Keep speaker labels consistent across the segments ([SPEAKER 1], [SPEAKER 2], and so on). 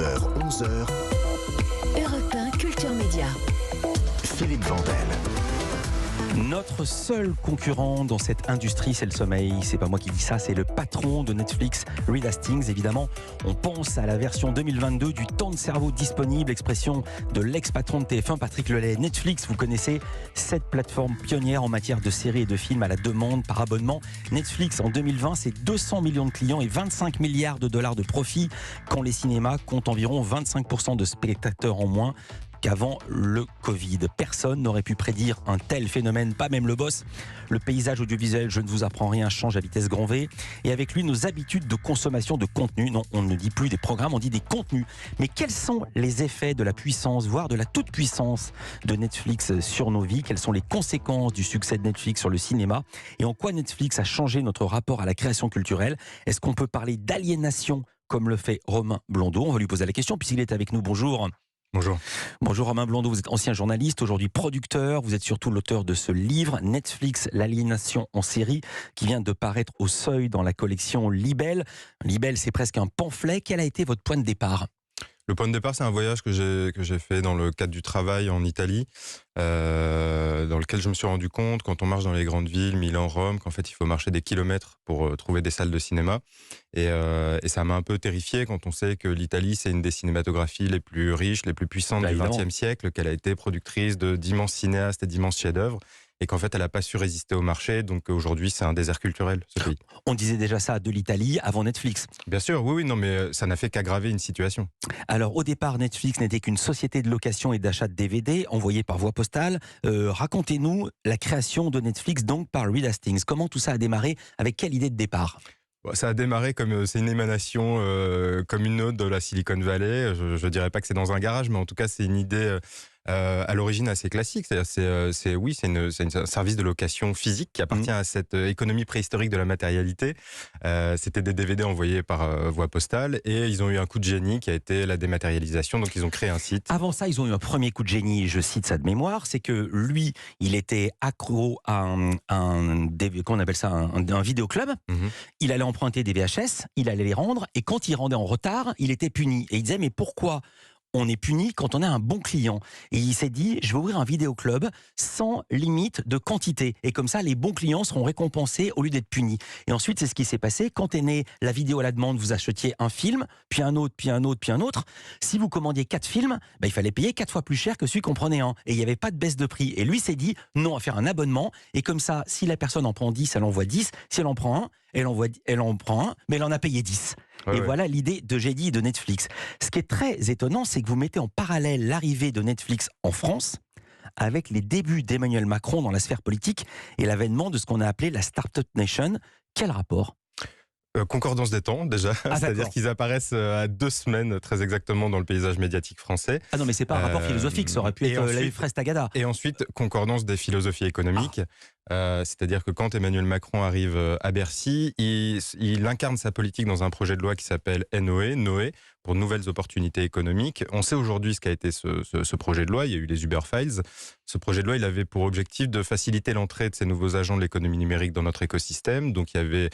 [SPEAKER 1] 11h,
[SPEAKER 2] Europe 1 Culture Média.
[SPEAKER 1] Philippe Vandel.
[SPEAKER 3] Notre seul concurrent dans cette industrie, c'est le sommeil. C'est pas moi qui dis ça, c'est le patron de Netflix, Reed Hastings. Évidemment, on pense à la version 2022 du temps de cerveau disponible, expression de l'ex-patron de TF1, Patrick Lelay. Netflix, vous connaissez cette plateforme pionnière en matière de séries et de films à la demande par abonnement. Netflix, en 2020, c'est 200 millions de clients et 25 milliards de dollars de profit, quand les cinémas comptent environ 25% de spectateurs en moins qu'avant le Covid. Personne n'aurait pu prédire un tel phénomène, pas même le boss. Le paysage audiovisuel, je ne vous apprends rien, change à vitesse grand V. Et avec lui, nos habitudes de consommation de contenu. Non, on ne dit plus des programmes, on dit des contenus. Mais quels sont les effets de la puissance, voire de la toute-puissance de Netflix sur nos vies? Quelles sont les conséquences du succès de Netflix sur le cinéma? Et en quoi Netflix a changé notre rapport à la création culturelle? Est-ce qu'on peut parler d'aliénation comme le fait Romain Blondeau? On va lui poser la question puisqu'il est avec nous. Bonjour.
[SPEAKER 4] Bonjour.
[SPEAKER 3] Bonjour Romain Blondeau, vous êtes ancien journaliste, aujourd'hui producteur, vous êtes surtout l'auteur de ce livre, Netflix, l'aliénation en série, qui vient de paraître au Seuil dans la collection Libelle. Libelle, c'est presque un pamphlet. Quel a été votre point de départ ?
[SPEAKER 4] Le point de départ, c'est un voyage que j'ai fait dans le cadre du travail en Italie, dans lequel je me suis rendu compte, quand on marche dans les grandes villes, Milan, Rome, qu'en fait, il faut marcher des kilomètres pour trouver des salles de cinéma. Et ça m'a un peu terrifié quand on sait que l'Italie, c'est une des cinématographies les plus riches, les plus puissantes du XXe siècle, qu'elle a été productrice de d'immenses cinéastes et d'immenses chefs-d'œuvre. Et qu'en fait, elle n'a pas su résister au marché. Donc aujourd'hui, c'est un désert culturel, ce pays.
[SPEAKER 3] On disait déjà ça de l'Italie avant Netflix.
[SPEAKER 4] Bien sûr, oui, non, mais ça n'a fait qu'aggraver une situation.
[SPEAKER 3] Alors au départ, Netflix n'était qu'une société de location et d'achat de DVD envoyés par voie postale. Racontez-nous la création de Netflix donc par Reed Hastings. Comment tout ça a démarré? Avec quelle idée de départ?
[SPEAKER 4] Ça a démarré comme c'est une émanation comme une autre de la Silicon Valley. Je dirais pas que c'est dans un garage, mais en tout cas c'est une idée à l'origine assez classique. C'est un service de location physique qui appartient à cette économie préhistorique de la matérialité. C'était des DVD envoyés par voie postale et ils ont eu un coup de génie qui a été la dématérialisation. Donc ils ont créé un site.
[SPEAKER 3] Avant ça, ils ont eu un premier coup de génie, je cite ça de mémoire, c'est que lui, il était accro à un vidéoclub. Il allait emprunter des VHS, il allait les rendre, et quand il rendait en retard, il était puni. Et il disait, mais pourquoi on est puni quand on est un bon client? Et il s'est dit, je vais ouvrir un vidéoclub sans limite de quantité. Et comme ça, les bons clients seront récompensés au lieu d'être punis. Et ensuite, c'est ce qui s'est passé. Quand est né la vidéo à la demande, vous achetiez un film, puis un autre, puis un autre, puis un autre. Si vous commandiez 4 films, il fallait payer 4 fois plus cher que celui qu'on prenait un. Et il n'y avait pas de baisse de prix. Et lui s'est dit, non, à faire un abonnement. Et comme ça, si la personne en prend 10, elle en voit 10. Si elle en prend un, elle en prend un, mais elle en a payé 10. Voilà l'idée de génie de Netflix. Ce qui est très étonnant, c'est que vous mettez en parallèle l'arrivée de Netflix en France avec les débuts d'Emmanuel Macron dans la sphère politique et l'avènement de ce qu'on a appelé la Startup Nation. Quel rapport ?
[SPEAKER 4] Concordance des temps, déjà. C'est-à-dire qu'ils apparaissent à 2 semaines, très exactement, dans le paysage médiatique français.
[SPEAKER 3] Ah non, mais c'est pas un rapport philosophique, ça aurait pu être la Euphraste Tagada.
[SPEAKER 4] Et ensuite, concordance des philosophies économiques. C'est-à-dire que quand Emmanuel Macron arrive à Bercy, il incarne sa politique dans un projet de loi qui s'appelle Noé, pour nouvelles opportunités économiques. On sait aujourd'hui ce qu'a été ce projet de loi. Il y a eu les Uber Files. Ce projet de loi, il avait pour objectif de faciliter l'entrée de ces nouveaux agents de l'économie numérique dans notre écosystème. Donc il y avait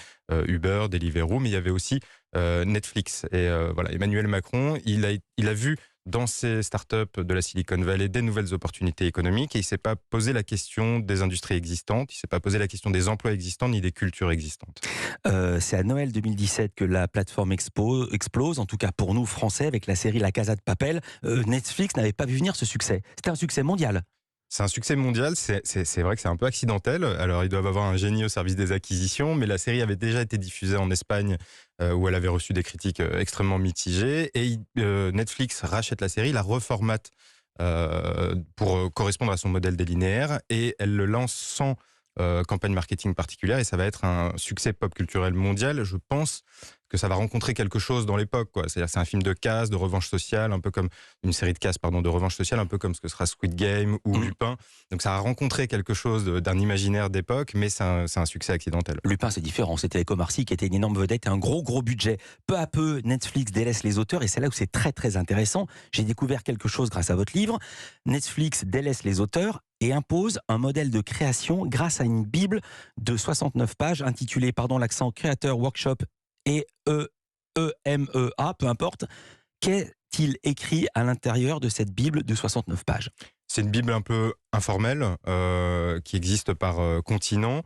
[SPEAKER 4] Uber, Deliveroo, mais il y avait aussi Netflix. Et voilà, Emmanuel Macron, il a vu dans ces startups de la Silicon Valley des nouvelles opportunités économiques et il ne s'est pas posé la question des industries existantes, il ne s'est pas posé la question des emplois existants ni des cultures existantes.
[SPEAKER 3] C'est à Noël 2017 que la plateforme explose, en tout cas pour nous Français, avec la série La Casa de Papel. Netflix n'avait pas vu venir ce succès. C'était un succès mondial.
[SPEAKER 4] C'est un succès mondial, c'est vrai que c'est un peu accidentel. Alors ils doivent avoir un génie au service des acquisitions, mais la série avait déjà été diffusée en Espagne où elle avait reçu des critiques extrêmement mitigées. Et Netflix rachète la série, la reformate pour correspondre à son modèle des linéaires et elle le lance sans campagne marketing particulière et ça va être un succès pop culturel mondial. Je pense que ça va rencontrer quelque chose dans l'époque, quoi. C'est-à-dire c'est un film de casse, de revanche sociale, un peu comme une série de casse, de revanche sociale, un peu comme ce que sera Squid Game ou Lupin. Donc ça a rencontré quelque chose d'un imaginaire d'époque, mais c'est un succès accidentel.
[SPEAKER 3] Lupin, c'est différent. C'était avec Omar Sy qui était une énorme vedette et un gros budget. Peu à peu, Netflix délaisse les auteurs et c'est là où c'est très très intéressant. J'ai découvert quelque chose grâce à votre livre. Netflix délaisse les auteurs et impose un modèle de création grâce à une bible de 69 pages intitulée, Creator Workshop et EMEA, peu importe. Qu'est qu'est-il écrit à l'intérieur de cette Bible de 69 pages?
[SPEAKER 4] C'est une Bible un peu informelle qui existe par continent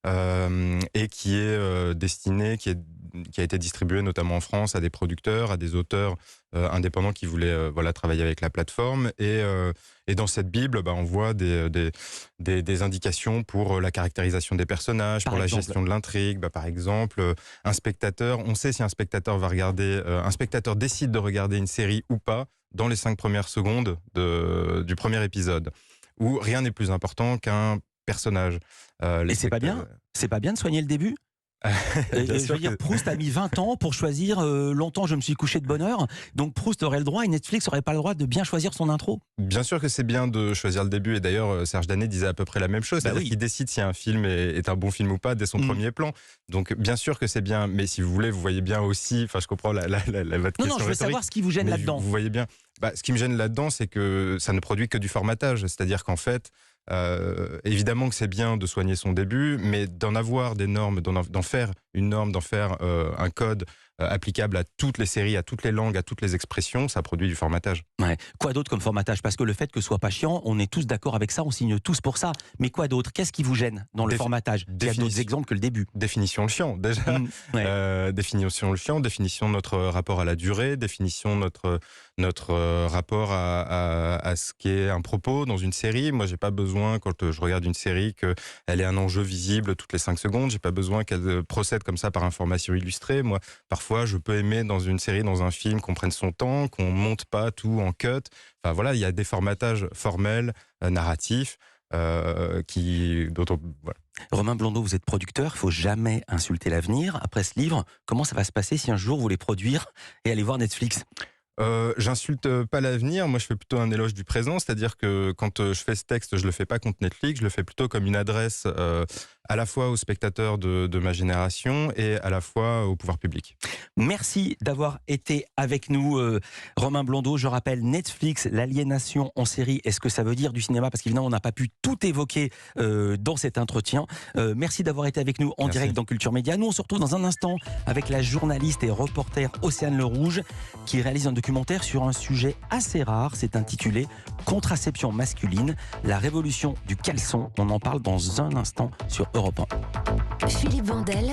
[SPEAKER 4] et qui est destinée, qui a été distribuée notamment en France à des producteurs, à des auteurs indépendants qui voulaient travailler avec la plateforme. Et dans cette Bible, on voit des indications pour la caractérisation des personnages, pour la gestion de l'intrigue. Par exemple, un spectateur, on sait si un spectateur va regarder, un spectateur décide de regarder une série ou pas dans les 5 premières secondes du premier épisode, où rien n'est plus important qu'un personnage.
[SPEAKER 3] Et c'est pas bien? C'est pas bien de soigner le début? Je veux dire, Proust a mis 20 ans pour choisir longtemps je me suis couché de bonne heure, donc Proust aurait le droit et Netflix aurait pas le droit de bien choisir son intro.
[SPEAKER 4] Bien sûr que c'est bien de choisir le début, et d'ailleurs Serge Danet disait à peu près la même chose, c'est-à-dire qu'il décide si un film est un bon film ou pas dès son premier plan, donc bien sûr que c'est bien, mais si vous voulez, vous voyez bien aussi, je comprends votre question.
[SPEAKER 3] Non, je veux savoir ce qui vous gêne là-dedans.
[SPEAKER 4] Vous voyez bien, ce qui me gêne là-dedans, c'est que ça ne produit que du formatage, c'est-à-dire qu'en fait, évidemment que c'est bien de soigner son début, mais d'en avoir des normes, d'en faire une norme, d'en faire un code applicable à toutes les séries, à toutes les langues, à toutes les expressions, ça produit du formatage.
[SPEAKER 3] Ouais. Quoi d'autre comme formatage? Parce que le fait que ce soit pas chiant, on est tous d'accord avec ça, on signe tous pour ça. Mais quoi d'autre? Qu'est-ce qui vous gêne dans le formatage? Il y a d'autres exemples que le début.
[SPEAKER 4] Définition le chiant, déjà. Définition le chiant, définition de notre rapport à la durée, définition de notre rapport à ce qu'est un propos dans une série. Moi, j'ai pas besoin, quand je regarde une série, qu'elle ait un enjeu visible toutes les 5 secondes. J'ai pas besoin qu'elle procède comme ça par information illustrée. Moi, parfois, je peux aimer dans une série, dans un film, qu'on prenne son temps, qu'on monte pas tout en cut. Enfin voilà, il y a des formatages formels, narratifs, voilà.
[SPEAKER 3] Romain Blondeau, vous êtes producteur, il faut jamais insulter l'avenir. Après ce livre, comment ça va se passer si un jour vous voulez produire et aller voir Netflix?
[SPEAKER 4] J'insulte pas l'avenir, moi je fais plutôt un éloge du présent, c'est-à-dire que quand je fais ce texte, je le fais pas contre Netflix, je le fais plutôt comme une adresse à la fois aux spectateurs de ma génération et à la fois au pouvoir public.
[SPEAKER 3] Merci d'avoir été avec nous, Romain Blondeau. Je rappelle Netflix, l'aliénation en série, est-ce que ça veut dire du cinéma? Parce qu'évidemment, on n'a pas pu tout évoquer dans cet entretien. Merci d'avoir été avec nous en direct dans Culture Média. Nous, on se retrouve dans un instant avec la journaliste et reporter Océane Le Rouge qui réalise un documentaire sur un sujet assez rare. C'est intitulé Contraception masculine, la révolution du caleçon. On en parle dans un instant sur Europe 1.
[SPEAKER 2] Philippe Vandel,